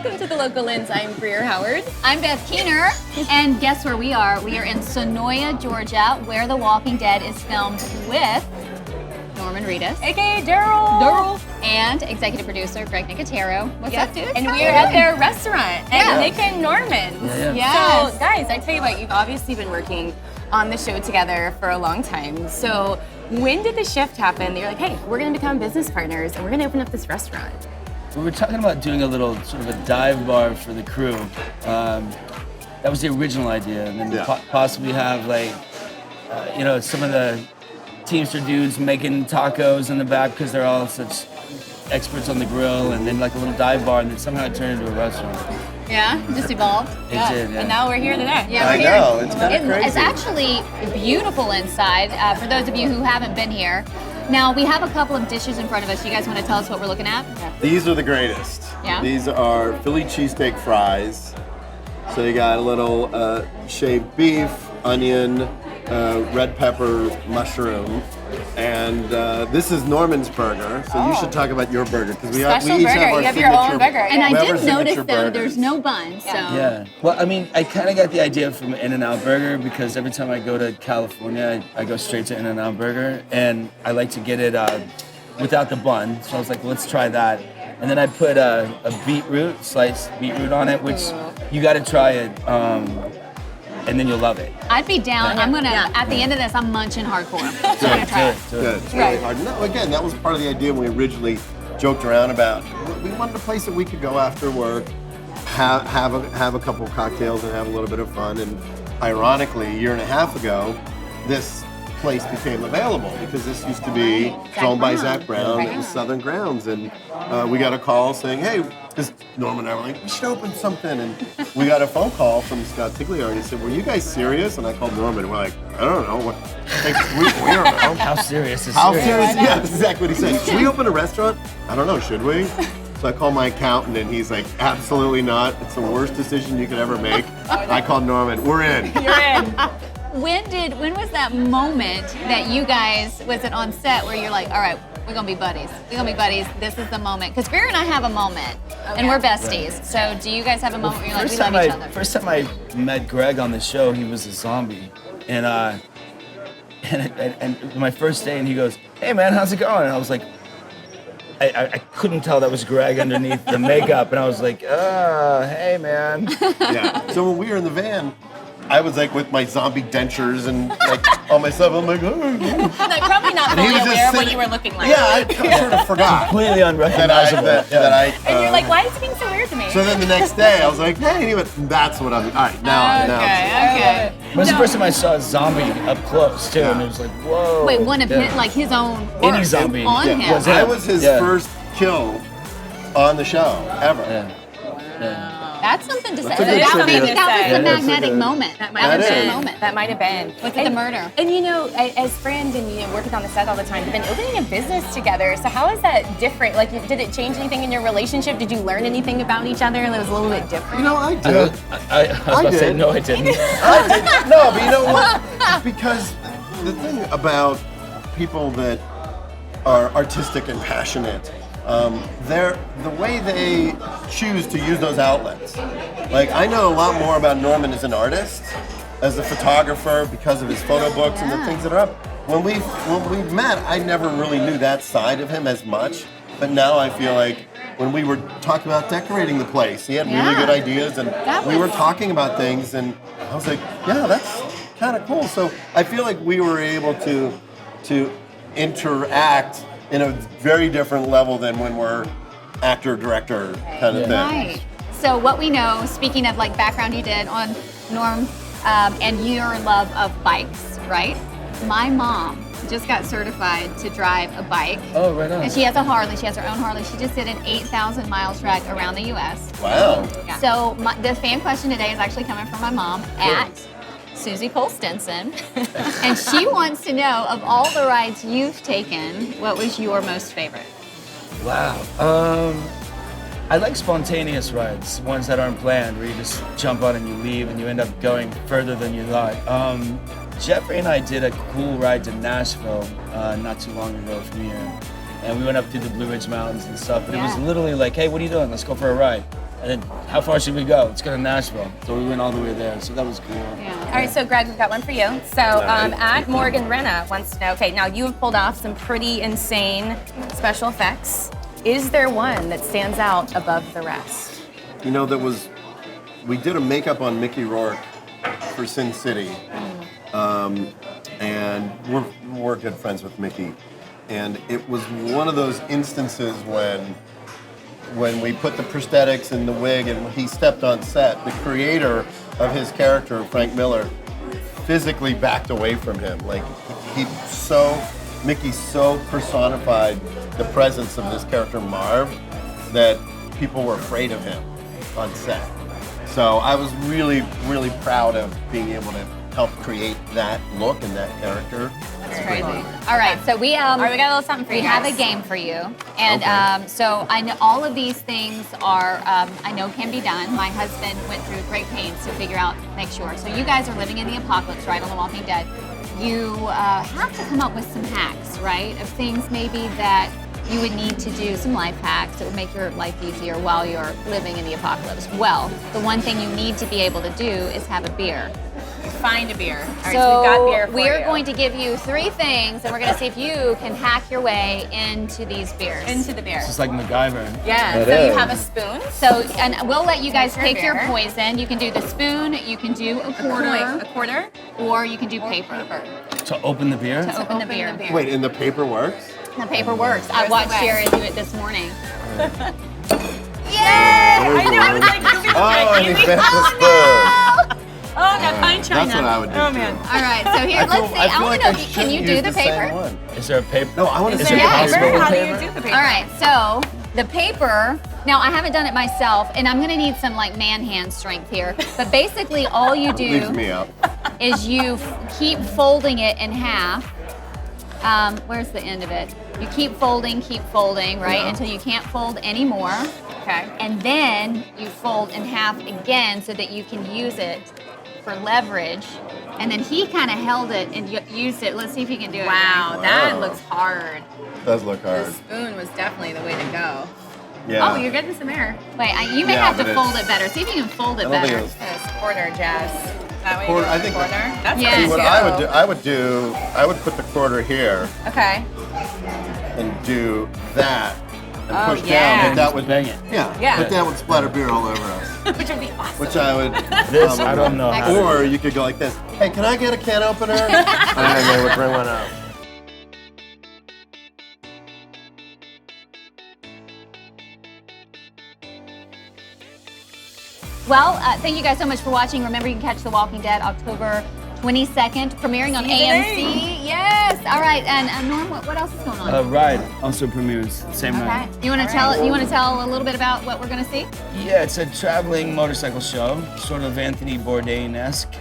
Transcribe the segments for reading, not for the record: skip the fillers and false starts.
Welcome to the Local Lens. I'm Greer Howard. I'm Beth Keener, and guess where we are? We are in Sonoya, Georgia, where The Walking Dead is filmed with Norman Reedus, AKA Daryl. and executive producer Greg Nicotero. What's up, dude? And we're at their restaurant at Nic and Norman. Yes. So, guys, I tell you what, you've obviously been working on the show together for a long time. So, when did the shift happen? They were like, hey, we're going to become business partners and we're going to open up this restaurant. We were talking about doing a little sort of a dive bar for the crew. That was the original idea, and then possibly have like, some of the Teamster dudes making tacos in the back because they're all such experts on the grill, and then like a little dive bar, and then somehow it turned into a restaurant. Yeah, just evolved. It did, yeah. And now we're here today. Yeah, I we're know, here. it's kind of crazy. It's actually beautiful inside, for those of you who haven't been here. Now, we have a couple of dishes in front of us. You guys want to tell us what we're looking at? These are the greatest. Yeah? These are Philly cheesesteak fries. So you got a little shaved beef, onion, red pepper, mushroom, and this is Norman's burger. So you should talk about your burger because we each Special have burger. our You have signature. your own burger. And I we have our did signature notice, though, burgers. there's no bun, so. Yeah. Well, I mean, I kind of got the idea from In-N-Out Burger because every time I go to California, I go straight to In-N-Out Burger, and I like to get it without the bun. So I was like, well, let's try that. And then I put a beetroot, sliced beetroot on it, which you got to try it, and then you'll love it. I'd be down. Yeah. I'm gonna, at the end of this, I'm munching hardcore. So I'm gonna try it. Good. It's really hard. No, again, that was part of the idea when we originally joked around about. We wanted a place that we could go after work, have a couple cocktails and have a little bit of fun. And ironically, a year and a half ago, this place became available because this used to be owned by Zach Brown at the Southern Grounds, and we got a call saying, "Hey," because Norman and I were like, "We should open something," and we got a phone call from Scott Tigliar, and he said, "Were you guys serious?" And I called Norman, and we're like, "I don't know. What? We don't know. How serious is How serious? serious? Yeah, that's exactly what he said. Should we open a restaurant? I don't know. Should we?" So I called my accountant, and he's like, "Absolutely not. It's the worst decision you could ever make." I called Norman. We're in. You're in. When was that moment that you guys, was it on set where you're like, all right, we're gonna be buddies. We're gonna be buddies. This is the moment. Because Greer and I have a moment, and we're besties. So do you guys have a moment where you're like, we love each other? First time I met Greg on the show, he was a zombie, and my first day, and he goes, "Hey man, how's it going?" And I was like, I couldn't tell that was Greg underneath the makeup, and I was like, hey man. Yeah. So when we were in the van, I was like with my zombie dentures and like all my stuff. I'm like, oh. Like, probably not And he fully was just aware of what sitting- you were looking like. Yeah, I sort of forgot Completely that unrecognizable. And you're like, why is it being so weird to me? So then the next day, I was like, hey, and he went, that's what I'm. All right, now. Okay. It was the first time I saw a zombie up close too, and it was like, whoa. Wait, one of his, like his own Any work zombie on him. was I him. was his Yeah. first kill on the show ever. Yeah. That's something to say. That's a good That trivia. was the Yeah, that's a magnetic good- moment. That That might was have the been. moment. That might have been. Look at the murder. And you know, as friends and working on the set all the time, you've been opening a business together. So how is that different? Like, did it change anything in your relationship? Did you learn anything about each other that was a little bit different? You know, I I, did. was about to say, did. no, I didn't. I did. No, but you know what? Because the thing about people that are artistic and passionate, the way they choose to use those outlets. Like, I know a lot more about Norman as an artist, as a photographer, because of his photo books and the things that are up. When we met, I never really knew that side of him as much. But now I feel like when we were talking about decorating the place, he had really good ideas, and we were talking about things, and I was like, yeah, that's kind of cool. So I feel like we were able to interact in a very different level than when we're actor-director kind of thing. Right. So what we know, speaking of like background you did on Norm and your love of bikes, right? My mom just got certified to drive a bike. Oh, right on. And she has a Harley. She has her own Harley. She just did an 8,000 mile trek around the U.S. Wow. Yeah. So the fan question today is actually coming from my mom at Susie Cole Stinson. And she wants to know, of all the rides you've taken, what was your most favorite? Wow. I like spontaneous rides, ones that aren't planned, where you just jump on and you leave and you end up going further than you thought. Jeffrey and I did a cool ride to Nashville not too long ago from here. And we went up through the Blue Ridge Mountains and stuff, but it was literally like, hey, what are you doing? Let's go for a ride. And then, how far should we go? Let's go to Nashville. So we went all the way there. So that was cool. All right, so Greg, we've got one for you. So at Morgan Renna wants to know, okay, now you have pulled off some pretty insane special effects. Is there one that stands out above the rest? You know, we did a makeup on Mickey Rourke for Sin City. And we're good friends with Mickey. And it was one of those instances when we put the prosthetics in the wig and he stepped on set, the creator of his character, Frank Miller, physically backed away from him. Like, Mickey so personified the presence of this character, Marv, that people were afraid of him on set. So I was really, really proud of being able to help create that look and that character. That's crazy. All right, so we All right, we got a little something for you we have guys. a game for you, and Okay. so I know all of these things are I know can be done. My husband went through great pains to figure out, make sure. So you guys are living in the apocalypse, right, on The Walking Dead. You have to come up with some hacks, right, of things maybe that you would need to do, some life hacks that would make your life easier while you're living in the apocalypse. Well, the one thing you need to be able to do is have a beer. Find a beer. All right, So so we've got beer for we're you. going to give you 3 things, and we're going to see if you can hack your way into these beers. Into the beer. It's just like MacGyver. Yeah, It so you is. have a spoon. So, and we'll let you guys Here's your pick your beer. poison. You can do the spoon, you can do a quarter, A quarter. or you can do paper. To open the beer? To open the beer. Wait, and the paper works? The paper works. I Goes watched away. Jared do it this morning. Yay! I know, I was like, Oh, and he bent the spoon. oh, got pine china. That's what I would do. Oh, man. All right, so here, let's see. I want to know, can you do the paper? Is there a paper? No, I want to Is see there Yeah. a paper? How do you do the paper? All right, so the paper, now I haven't done it myself, and I'm gonna need some like man hand strength here, but basically all you Leaves me do out. is you keep folding it in half. Where's the end of it? You keep folding, right, Yeah. until you can't fold anymore. Okay. And then you fold in half again so that you can use it for leverage. And then he kind of held it and used it. Let's see if he can do it. Wow, that Wow. looks hard. Does look The hard. spoon was definitely the way to go. Yeah. Oh, you're getting some air. Wait, you may Yeah, have to but fold it's- it better. See if you can fold it I don't think better. it was. This quarter, Jess. Is that what Quarter, you I do? think- Quarter? That's Yeah. pretty See, what too. I would put the quarter here Okay. and do that and Oh, push yeah. down, but that would Bang it. Yeah. but that would splatter beer all over us. Which would be awesome. Which I would. This, I don't know. how to Or you could go like this. Hey, can I get a can opener? And then they would bring one out. Well, thank you guys so much for watching. Remember, you can catch The Walking Dead October 22nd, premiering on Season AMC. Yes. All right. And Norm, what else is going on? Ride also premieres same Okay. night. You want to tell? You want to tell a little bit about what we're going to see? Yeah, it's a traveling motorcycle show, sort of Anthony Bourdain-esque.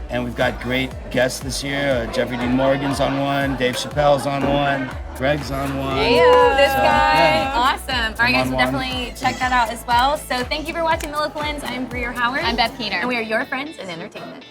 And we've got great guests this year. Jeffrey Dean Morgan's on one, Dave Chappelle's on one, Greg's on one. Yeah, this So, guy. yeah. Awesome. All right, guys, so One. definitely check that out as well. So thank you for watching The Local Lens. I'm Greer Howard. I'm Beth Keener. And we are your friends in entertainment.